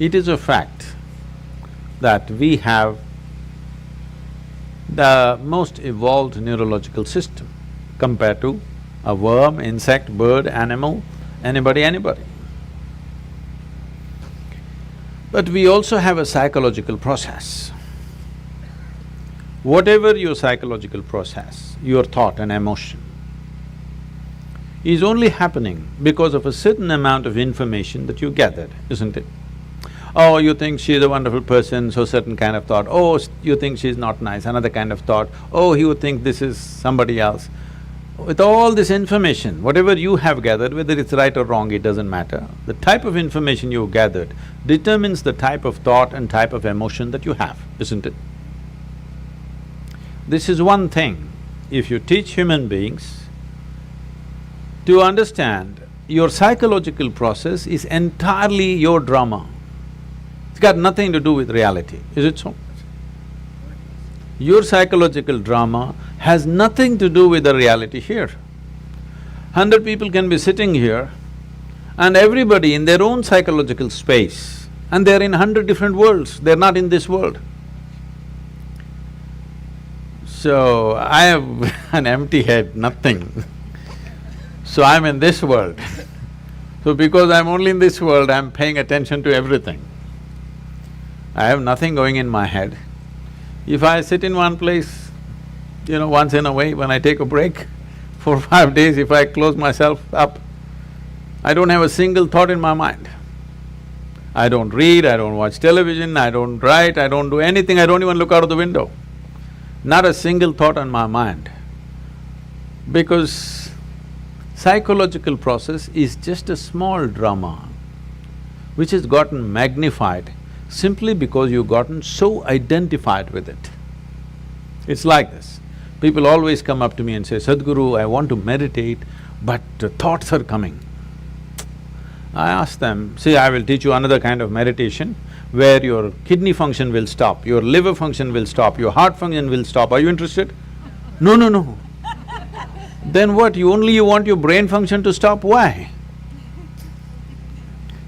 It is a fact that we have the most evolved neurological system compared to a worm, insect, bird, animal, anybody. But we also have a psychological process. Whatever your psychological process, your thought and emotion, is only happening because of a certain amount of information that you gathered, isn't it? Oh, you think she's a wonderful person, so certain kind of thought. Oh, you think she's not nice, another kind of thought. Oh, you think this is somebody else. With all this information, whatever you have gathered, whether it's right or wrong, it doesn't matter. The type of information you've gathered determines the type of thought and type of emotion that you have, isn't it? This is one thing, if you teach human beings to understand your psychological process is entirely your drama. It's got nothing to do with reality, is it so? Your psychological drama has nothing to do with the reality here. 100 people can be sitting here and everybody in their own psychological space, and they're in 100 different worlds, they're not in this world. So, I have an empty head, nothing. So I'm in this world. So because I'm only in this world, I'm paying attention to everything. I have nothing going in my head. If I sit in one place, once in a way, when I take a break, 4 or 5 days, if I close myself up, I don't have a single thought in my mind. I don't read, I don't watch television, I don't write, I don't do anything, I don't even look out of the window. Not a single thought on my mind. Because psychological process is just a small drama which has gotten magnified simply because you've gotten so identified with it. It's like this. People always come up to me and say, Sadhguru, I want to meditate, but thoughts are coming. I ask them, see, I will teach you another kind of meditation where your kidney function will stop, your liver function will stop, your heart function will stop. Are you interested? No. Then what, you want your brain function to stop? Why?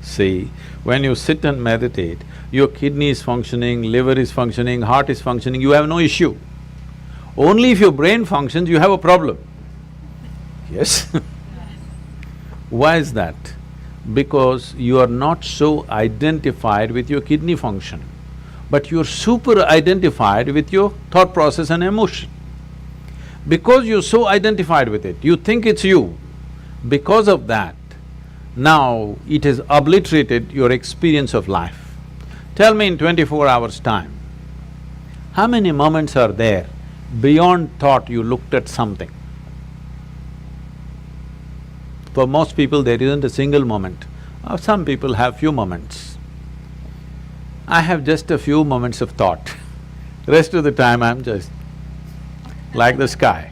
See, when you sit and meditate, your kidney is functioning, liver is functioning, heart is functioning, you have no issue. Only if your brain functions, you have a problem. Yes? Why is that? Because you are not so identified with your kidney function, but you're super identified with your thought process and emotion. Because you're so identified with it, you think it's you. Because of that, now it has obliterated your experience of life. Tell me in 24 hours' time, how many moments are there beyond thought you looked at something? For most people, there isn't a single moment. Some people have few moments. I have just a few moments of thought. Rest of the time, I'm just like the sky.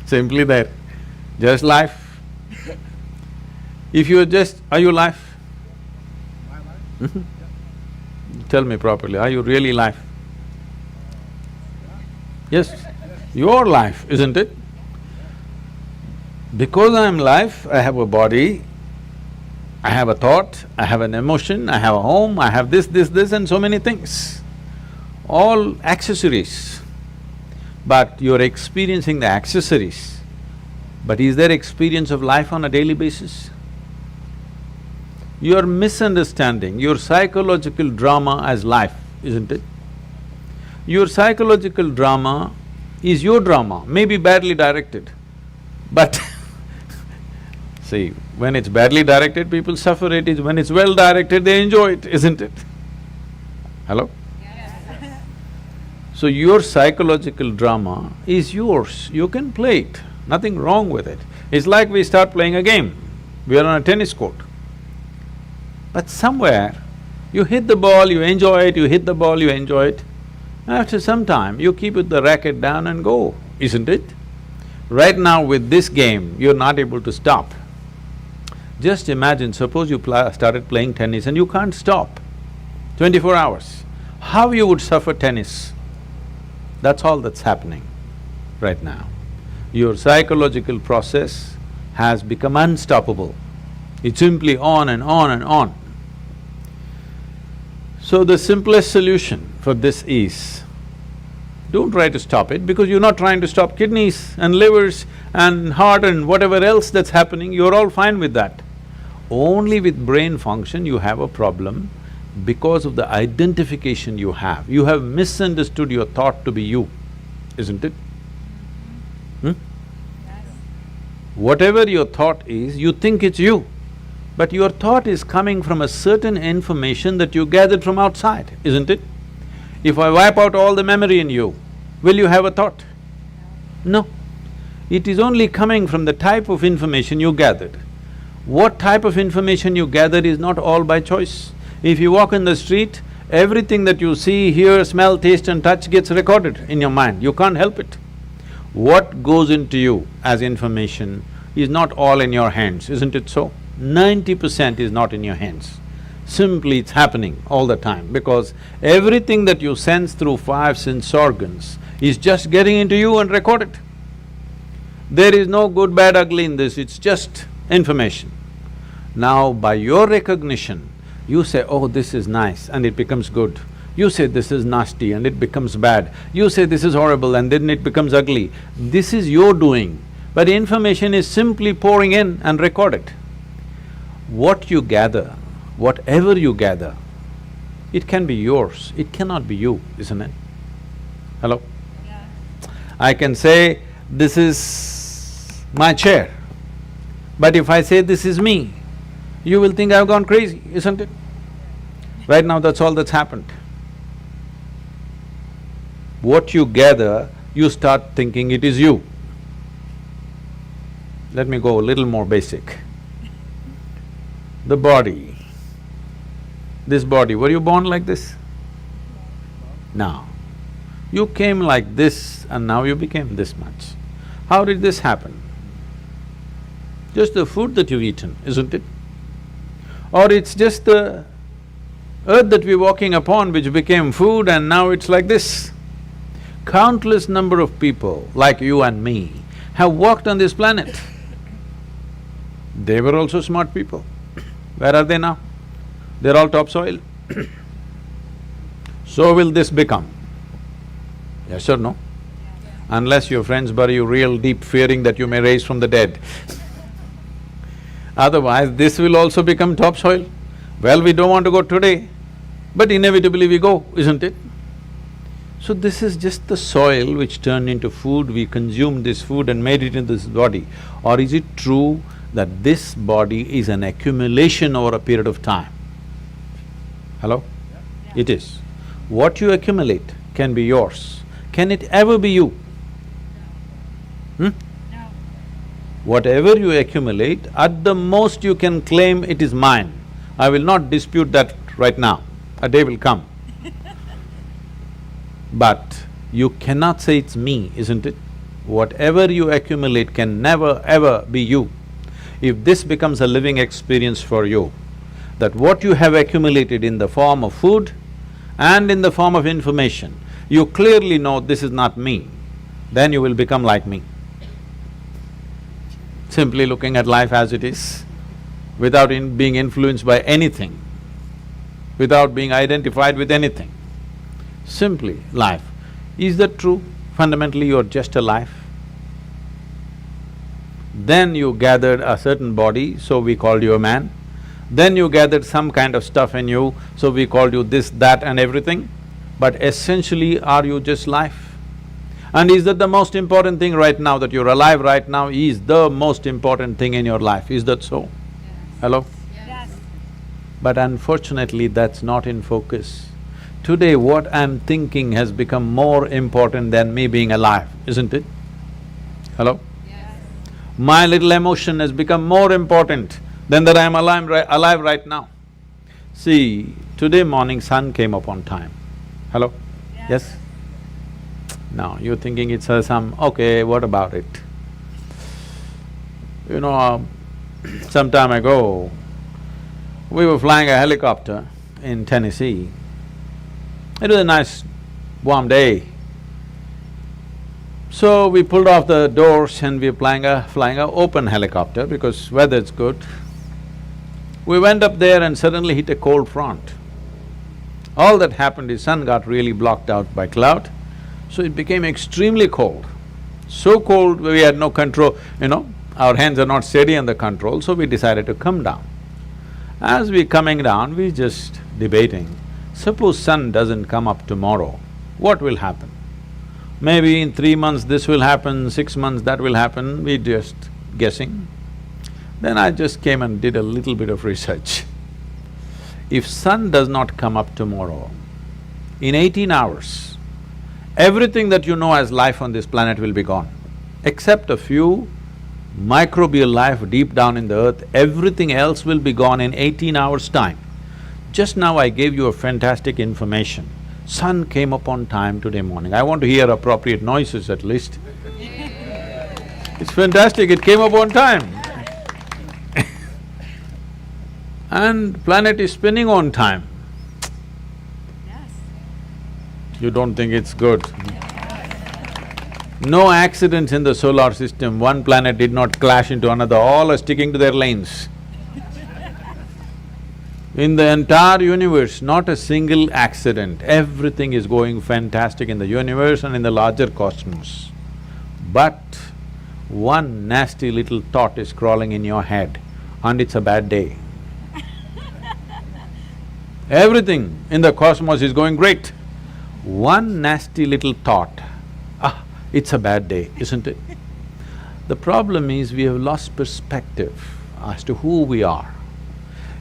Simply there, just life. If you're just… are you life? My life? Tell me properly, are you really life? Yes, your life, isn't it? Because I'm life, I have a body, I have a thought, I have an emotion, I have a home, I have this and so many things. All accessories. But you're experiencing the accessories. But is there experience of life on a daily basis? You're misunderstanding your psychological drama as life, isn't it? Your psychological drama is your drama, maybe badly directed, but see, when it's badly directed, people suffer it. When it's well directed, they enjoy it, isn't it? Hello? Yes. So your psychological drama is yours, you can play it, nothing wrong with it. It's like we start playing a game, we are on a tennis court. But somewhere, you hit the ball, you enjoy it, you hit the ball, you enjoy it. After some time, you keep the racket down and go, isn't it? Right now with this game, you're not able to stop. Just imagine, suppose you started playing tennis and you can't stop 24 hours. How you would suffer tennis? That's all that's happening right now. Your psychological process has become unstoppable. It's simply on and on and on. So the simplest solution for this is, don't try to stop it because you're not trying to stop kidneys and livers and heart and whatever else that's happening, you're all fine with that. Only with brain function you have a problem because of the identification you have. You have misunderstood your thought to be you, isn't it? Yes. Whatever your thought is, you think it's you. But your thought is coming from a certain information that you gathered from outside, isn't it? If I wipe out all the memory in you, will you have a thought? No. It is only coming from the type of information you gathered. What type of information you gathered is not all by choice. If you walk in the street, everything that you see, hear, smell, taste and touch gets recorded in your mind, you can't help it. What goes into you as information is not all in your hands, isn't it so? 90% is not in your hands. Simply it's happening all the time because everything that you sense through five sense organs is just getting into you and recorded. There is no good, bad, ugly in this, it's just information. Now, by your recognition, you say, oh, this is nice and it becomes good. You say this is nasty and it becomes bad. You say this is horrible and then it becomes ugly. This is your doing, but information is simply pouring in and recorded. What you gather, whatever you gather, it can be yours, it cannot be you, isn't it? Hello? Yeah. I can say, this is my chair, but if I say this is me, you will think I've gone crazy, isn't it? Right now, that's all that's happened. What you gather, you start thinking it is you. Let me go a little more basic. The body, this body, were you born like this? No. You came like this and now you became this much. How did this happen? Just the food that you've eaten, isn't it? Or it's just the earth that we're walking upon which became food and now it's like this. Countless number of people like you and me have walked on this planet. They were also smart people. Where are they now? They're all topsoil. So will this become? Yes or no? Unless your friends bury you real deep, fearing that you may rise from the dead. Otherwise, this will also become topsoil. Well, we don't want to go today, but inevitably we go, isn't it? So this is just the soil which turned into food, we consumed this food and made it into this body. Or is it true that this body is an accumulation over a period of time? Hello? Yeah. It is. What you accumulate can be yours. Can it ever be you? No. Whatever you accumulate, at the most you can claim it is mine. I will not dispute that right now, a day will come. But you cannot say it's me, isn't it? Whatever you accumulate can never ever be you. If this becomes a living experience for you, that what you have accumulated in the form of food and in the form of information, you clearly know this is not me, then you will become like me. Simply looking at life as it is, without being influenced by anything, without being identified with anything. Simply life. Is that true? Fundamentally, you're just alive. Then you gathered a certain body, so we called you a man. Then you gathered some kind of stuff in you, so we called you this, that and everything. But essentially, are you just life? And is that the most important thing right now, that you're alive right now is the most important thing in your life, is that so? Yes. Hello? Yes. But unfortunately, that's not in focus. Today, what I'm thinking has become more important than me being alive, isn't it? Hello? Yes. My little emotion has become more important than that I'm alive right now. See, today morning sun came up on time. Hello? Yes? Now, you're thinking it's some… okay, what about it? You know, some time ago, we were flying a helicopter in Tennessee. It was a nice warm day. So we pulled off the doors and we were flying a open helicopter because weather's good. We went up there and suddenly hit a cold front. All that happened is sun got really blocked out by cloud, so it became extremely cold. So cold we had no control, our hands are not steady on the control, so we decided to come down. As we coming down, we just debating, suppose sun doesn't come up tomorrow, what will happen? Maybe in 3 months this will happen, 6 months that will happen, we just guessing. Then I just came and did a little bit of research. If sun does not come up tomorrow, in 18 hours, everything that you know as life on this planet will be gone. Except a few microbial life deep down in the earth, everything else will be gone in 18 hours' time. Just now I gave you a fantastic information. Sun came up on time today morning. I want to hear appropriate noises at least. It's fantastic, it came up on time. And planet is spinning on time. Yes. You don't think it's good? No accidents in the solar system, one planet did not clash into another, all are sticking to their lanes. In the entire universe, not a single accident, everything is going fantastic in the universe and in the larger cosmos. But one nasty little thought is crawling in your head and it's a bad day. Everything in the cosmos is going great. One nasty little thought, it's a bad day, isn't it? The problem is we have lost perspective as to who we are.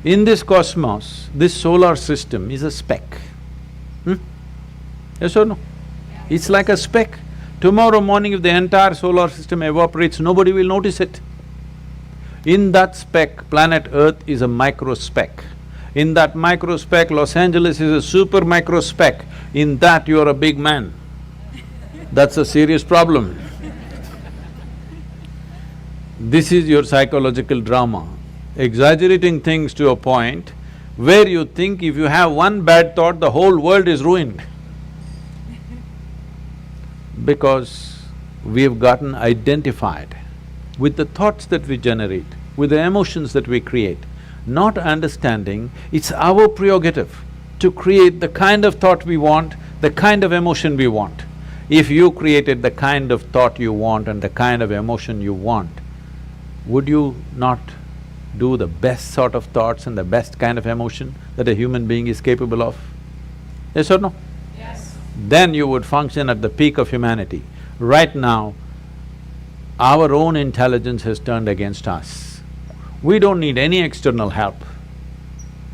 In this cosmos, this solar system is a speck. Yes or no? It's like a speck. Tomorrow morning if the entire solar system evaporates, nobody will notice it. In that speck, planet Earth is a micro speck. In that micro speck, Los Angeles is a super micro speck. In that, you are a big man. That's a serious problem. This is your psychological drama. Exaggerating things to a point where you think if you have one bad thought, the whole world is ruined. Because we've gotten identified with the thoughts that we generate, with the emotions that we create, not understanding it's our prerogative to create the kind of thought we want, the kind of emotion we want. If you created the kind of thought you want and the kind of emotion you want, would you not do the best sort of thoughts and the best kind of emotion that a human being is capable of? Yes or no? Yes. Then you would function at the peak of humanity. Right now, our own intelligence has turned against us. We don't need any external help.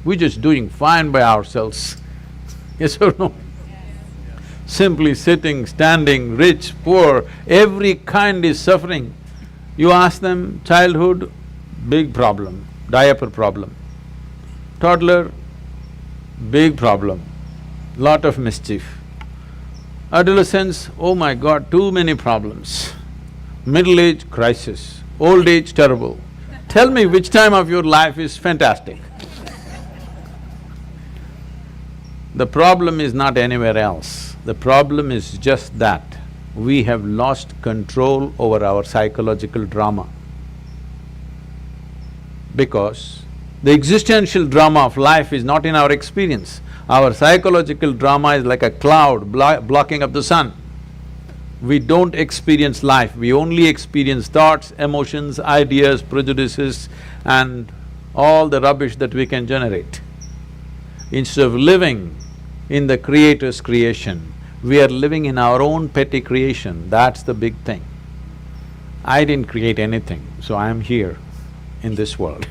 We're just doing fine by ourselves. Yes or no? Simply sitting, standing, rich, poor, every kind is suffering. You ask them, childhood, big problem, diaper problem. Toddler, big problem, lot of mischief. Adolescence, oh my God, too many problems. Middle age, crisis. Old age, terrible. Tell me which time of your life is fantastic. The problem is not anywhere else. The problem is just that we have lost control over our psychological drama. Because the existential drama of life is not in our experience. Our psychological drama is like a cloud blocking up the sun. We don't experience life, we only experience thoughts, emotions, ideas, prejudices and all the rubbish that we can generate. Instead of living in the Creator's creation, we are living in our own petty creation, that's the big thing. I didn't create anything, so I am here in this world.